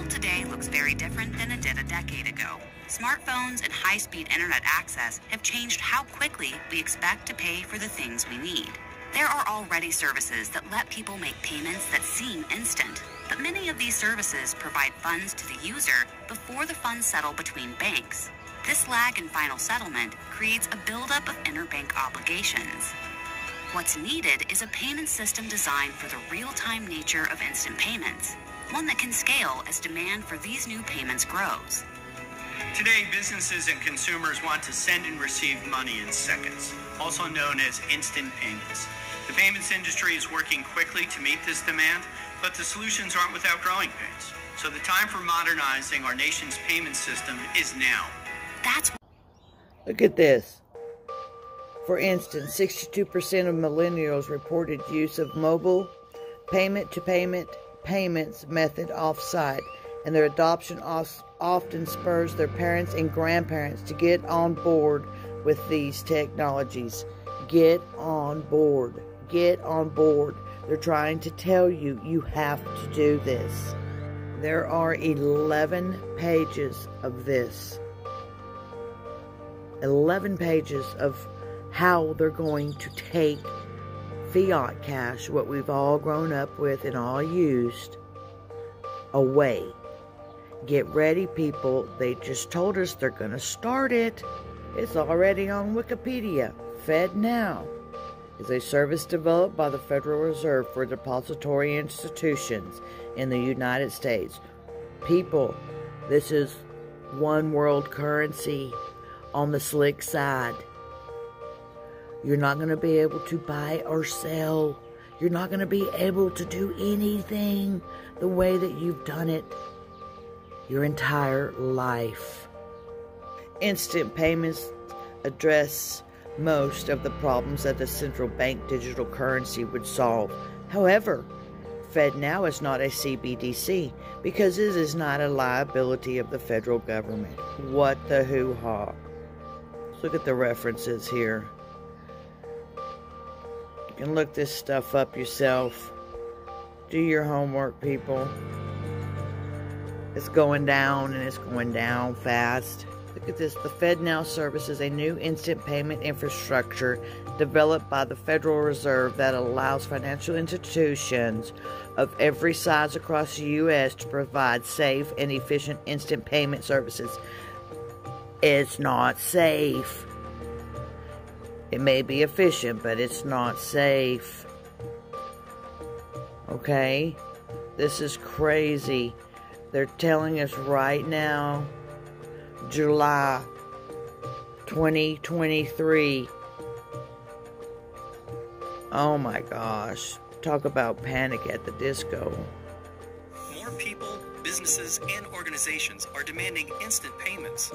Today looks very different than it did a decade ago. Smartphones and high-speed internet access have changed how quickly we expect to pay for the things we need. There are already services that let people make payments that seem instant, but many of these services provide funds to the user before the funds settle between banks. This lag in final settlement creates a buildup of interbank obligations. What's needed is a payment system designed for the real-time nature of instant payments, one that can scale as demand for these new payments grows. Today, businesses and consumers want to send and receive money in seconds, also known as instant payments. The payments industry is working quickly to meet this demand, but the solutions aren't without growing pains. So the time for modernizing our nation's payment system is now. Look at this. For instance, 62% of millennials reported use of mobile payment-to-payment payments method off-site, and their adoption often spurs their parents and grandparents to get on board with these technologies. Get on board. Get on board. They're trying to tell you, you have to do this. There are 11 pages of this. 11 pages of how they're going to take fiat cash, what we've all grown up with and all used, away. Get ready, people. They just told us they're going to start it. It's already on Wikipedia. FedNow is a service developed by the Federal Reserve for depository institutions in the United States. People, this is one world currency on the slick side. You're not going to be able to buy or sell. You're not going to be able to do anything the way that you've done it your entire life. Instant payments address most of the problems that the central bank digital currency would solve. However, FedNow is not a CBDC because it is not a liability of the federal government. What the hoo-ha. Look at the references here. You can look this stuff up yourself. Do your homework, people. It's going down, and it's going down fast. Look at this. The FedNow service is a new instant payment infrastructure developed by the Federal Reserve that allows financial institutions of every size across the U.S. to provide safe and efficient instant payment services. It's not safe. It may be efficient, but it's not safe. Okay? This is crazy. They're telling us right now, July 2023. Oh my gosh. Talk about Panic at the Disco. More people, businesses, and organizations are demanding instant payments.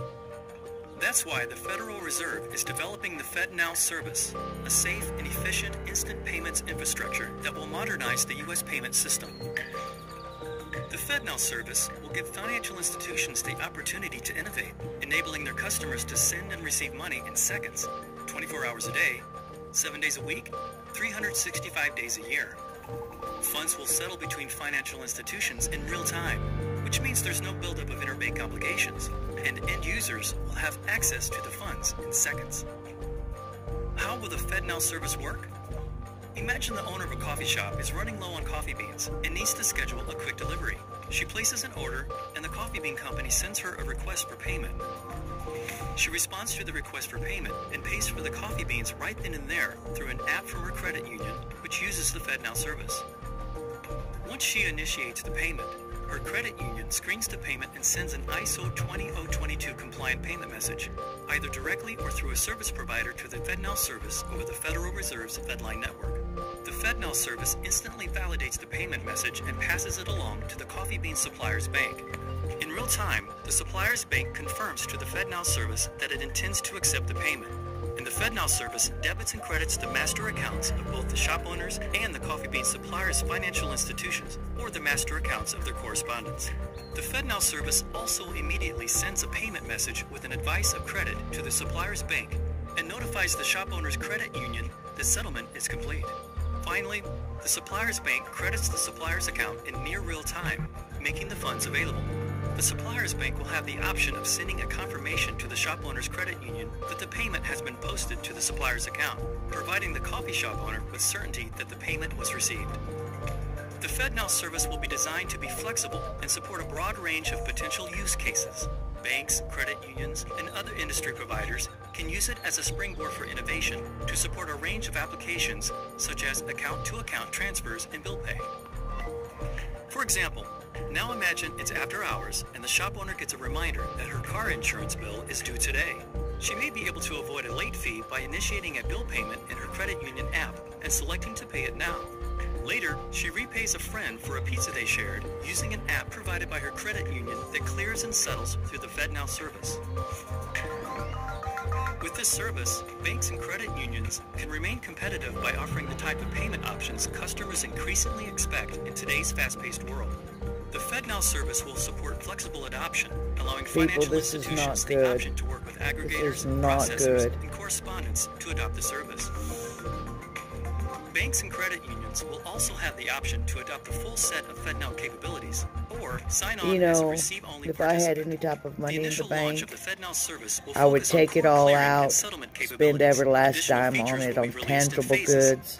That's why the Federal Reserve is developing the FedNow service, a safe and efficient instant payments infrastructure that will modernize the U.S. payment system. The FedNow service will give financial institutions the opportunity to innovate, enabling their customers to send and receive money in seconds, 24 hours a day, 7 days a week, 365 days a year. Funds will settle between financial institutions in real time, which means there's no buildup of interbank obligations, and end users will have access to the funds in seconds. How will the FedNow service work? Imagine the owner of a coffee shop is running low on coffee beans and needs to schedule a quick delivery. She places an order, and the coffee bean company sends her a request for payment. She responds to the request for payment and pays for the coffee beans right then and there through an app from her credit union, which uses the FedNow service. Once she initiates the payment, her credit union screens the payment and sends an ISO 20022 compliant payment message, either directly or through a service provider to the FedNow service over the Federal Reserve's FedLine network. The FedNow service instantly validates the payment message and passes it along to the coffee bean supplier's bank. In real time, the supplier's bank confirms to the FedNow service that it intends to accept the payment, and the FedNow service debits and credits the master accounts of both the shop owners and the coffee bean supplier's financial institutions, or the master accounts of their correspondents. The FedNow service also immediately sends a payment message with an advice of credit to the supplier's bank and notifies the shop owner's credit union that settlement is complete. Finally, the supplier's bank credits the supplier's account in near real time, making the funds available. The supplier's bank will have the option of sending a confirmation to the shop owner's credit union that the payment has been posted to the supplier's account, providing the coffee shop owner with certainty that the payment was received. The FedNow service will be designed to be flexible and support a broad range of potential use cases. Banks, credit unions, and other industry providers can use it as a springboard for innovation to support a range of applications such as account-to-account transfers and bill pay. For example, now imagine it's after hours and the shop owner gets a reminder that her car insurance bill is due today. She may be able to avoid a late fee by initiating a bill payment in her credit union app and selecting to pay it now. Later, she repays a friend for a pizza they shared using an app provided by her credit union that clears and settles through the FedNow service. With this service, banks and credit unions can remain competitive by offering the type of payment options customers increasingly expect in today's fast-paced world. The FedNow service will support flexible adoption, allowing financial institutions the option to work with aggregators, processors, and correspondents to adopt the service. Banks and credit unions will also have the option to adopt the full set of FedNow capabilities, or sign on as a receive-only if I had any type of money in the bank, I would take take it all out, spend every last dime on it on tangible goods,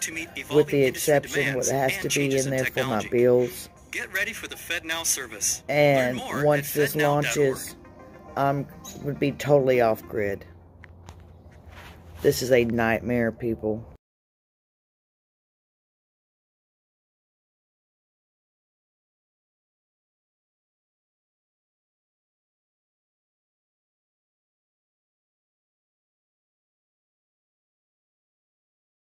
with the exception what has to be in there for my bills. Get ready for the FedNow service. And once this launches, would be totally off-grid. This is a nightmare, people.